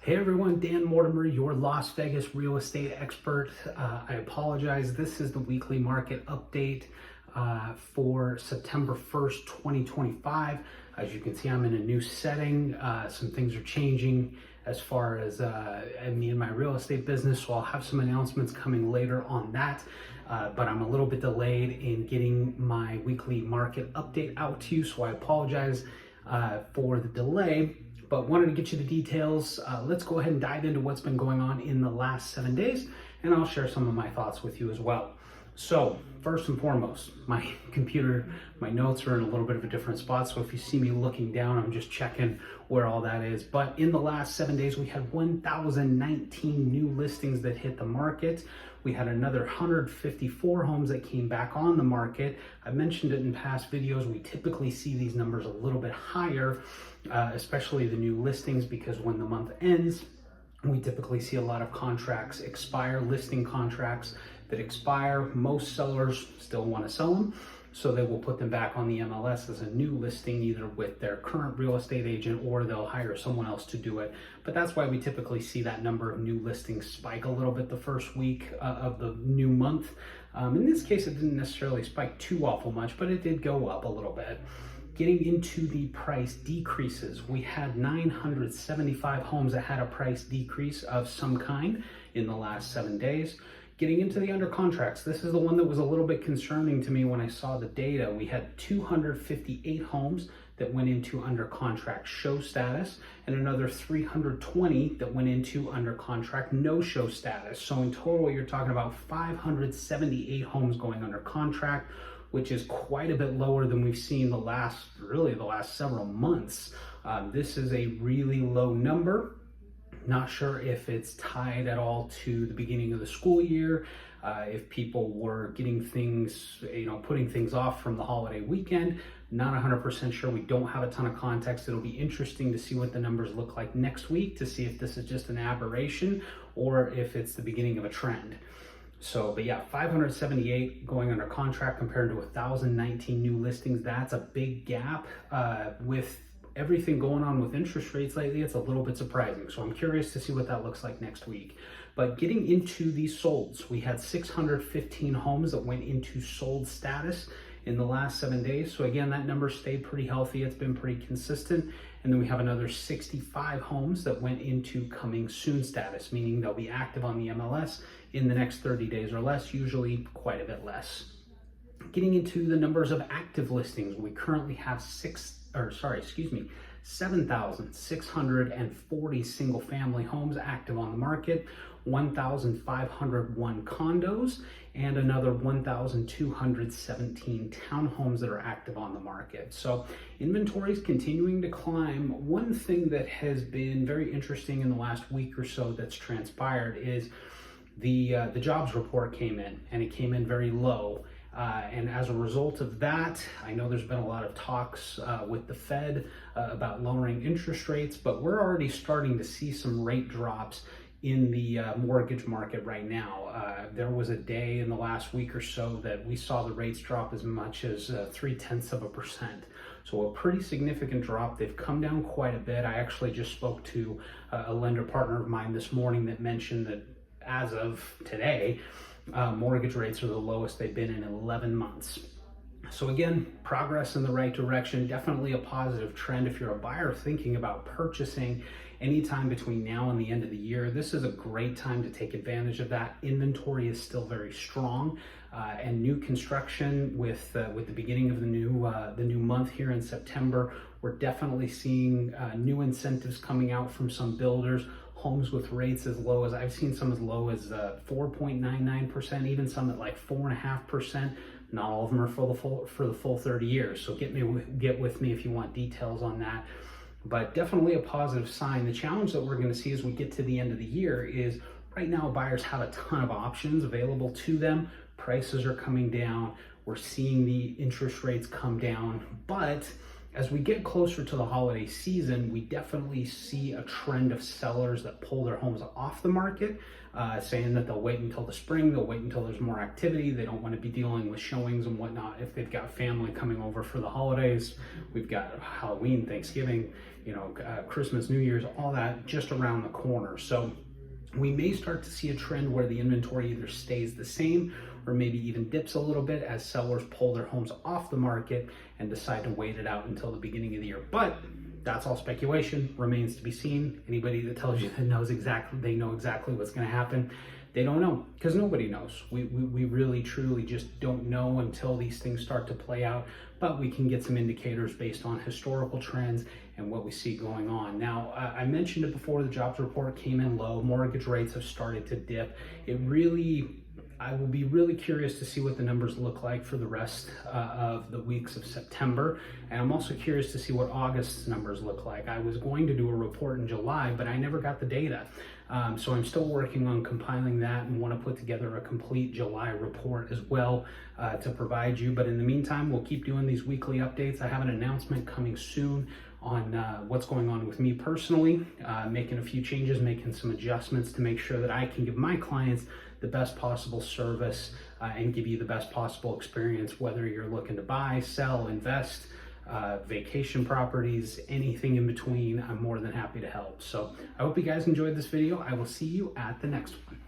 Hey everyone, Dan Mortimer, your Las Vegas real estate expert. I apologize. This is the weekly market update for September 1st, 2025. As you can see, I'm in a new setting. Some things are changing as far as me and my real estate business, so I'll have some announcements coming later on that. But I'm a little bit delayed in getting my weekly market update out to you, so I apologize for the delay. But wanted to get you the details. Let's go ahead and dive into what's been going on in the last 7 days, and I'll share some of my thoughts with you as well. So first and foremost, my computer, my notes are in a little bit of a different spot. So if you see me looking down, I'm just checking where all that is. But in the last 7 days, we had 1,019 new listings that hit the market. We had another 154 homes that came back on the market. I mentioned it in past videos. We typically see these numbers a little bit higher, especially the new listings, because when the month ends, we typically see a lot of contracts expire, listing contracts that expire. Most sellers still want to sell them, so they will put them back on the MLS as a new listing, either with their current real estate agent or they'll hire someone else to do it. But that's why we typically see that number of new listings spike a little bit the first week of the new month. In this case, it didn't necessarily spike too awful much, but it did go up a little bit. Getting into the price decreases, we had 975 homes that had a price decrease of some kind in the last 7 days. Getting into the under contracts, this is the one that was a little bit concerning to me when I saw the data. We had 258 homes that went into under contract show status, and another 320 that went into under contract no show status. So in total, you're talking about 578 homes going under contract, which is quite a bit lower than we've seen the last several months. This is a really low number. Not sure if it's tied at all to the beginning of the school year, if people were getting things, putting things off from the holiday weekend. Not 100% sure. We don't have a ton of context. It'll be interesting to see what the numbers look like next week to see if this is just an aberration or if it's the beginning of a trend. But yeah, 578 going under contract compared to 1,019 new listings. That's a big gap. With everything going on with interest rates lately, it's a little bit surprising. So I'm curious to see what that looks like next week. But getting into the solds, we had 615 homes that went into sold status in the last 7 days. So again, that number stayed pretty healthy. It's been pretty consistent. And then we have another 65 homes that went into coming soon status, meaning they'll be active on the MLS in the next 30 days or less, usually quite a bit less. Getting into the numbers of active listings, we currently have 7,640 single family homes active on the market, 1,501 condos, and another 1,217 townhomes that are active on the market. So inventory is continuing to climb. One thing that has been very interesting in the last week or so that's transpired is the jobs report came in, and it came in very low. And as a result of that, I know there's been a lot of talks with the Fed about lowering interest rates, but we're already starting to see some rate drops in the mortgage market right now. There was a day in the last week or so that we saw the rates drop as much as 0.3%. So a pretty significant drop. They've come down quite a bit. I actually just spoke to a lender partner of mine this morning that mentioned that as of today, mortgage rates are the lowest they've been in 11 months. So again, progress in the right direction, definitely a positive trend. If you're a buyer thinking about purchasing anytime between now and the end of the year, this is a great time to take advantage of that. Inventory is still very strong, and new construction with the beginning of the new month here in September, we're definitely seeing new incentives coming out from some builders. Homes with rates as low as, I've seen some as low as 4.99%, even some at like 4.5%. Not all of them are for the full 30 years. So get with me if you want details on that. But definitely a positive sign. The challenge that we're going to see as we get to the end of the year is right now buyers have a ton of options available to them. Prices are coming down. We're seeing the interest rates come down, but As we get closer to the holiday season, we definitely see a trend of sellers that pull their homes off the market, saying that they'll wait until the spring, they'll wait until there's more activity. They don't want to be dealing with showings and whatnot if they've got family coming over for the holidays. We've got Halloween, Thanksgiving, Christmas, New Year's, all that just around the corner. So we may start to see a trend where the inventory either stays the same or maybe even dips a little bit as sellers pull their homes off the market and decide to wait it out until the beginning of the year. But that's all speculation, remains to be seen. Anybody that tells you that they know exactly what's going to happen, they don't know, because nobody knows. We really truly just don't know until these things start to play out, but we can get some indicators based on historical trends and what we see going on. Now, I mentioned it before, the jobs report came in low, mortgage rates have started to dip. I will be really curious to see what the numbers look like for the rest of the weeks of September. And I'm also curious to see what August's numbers look like. I was going to do a report in July, but I never got the data. So I'm still working on compiling that and want to put together a complete July report as well to provide you. But in the meantime, we'll keep doing these weekly updates. I have an announcement coming soon on what's going on with me personally, making a few changes, making some adjustments to make sure that I can give my clients the best possible service and give you the best possible experience, whether you're looking to buy, sell, invest, vacation properties, anything in between. I'm more than happy to help. So I hope you guys enjoyed this video. I will see you at the next one.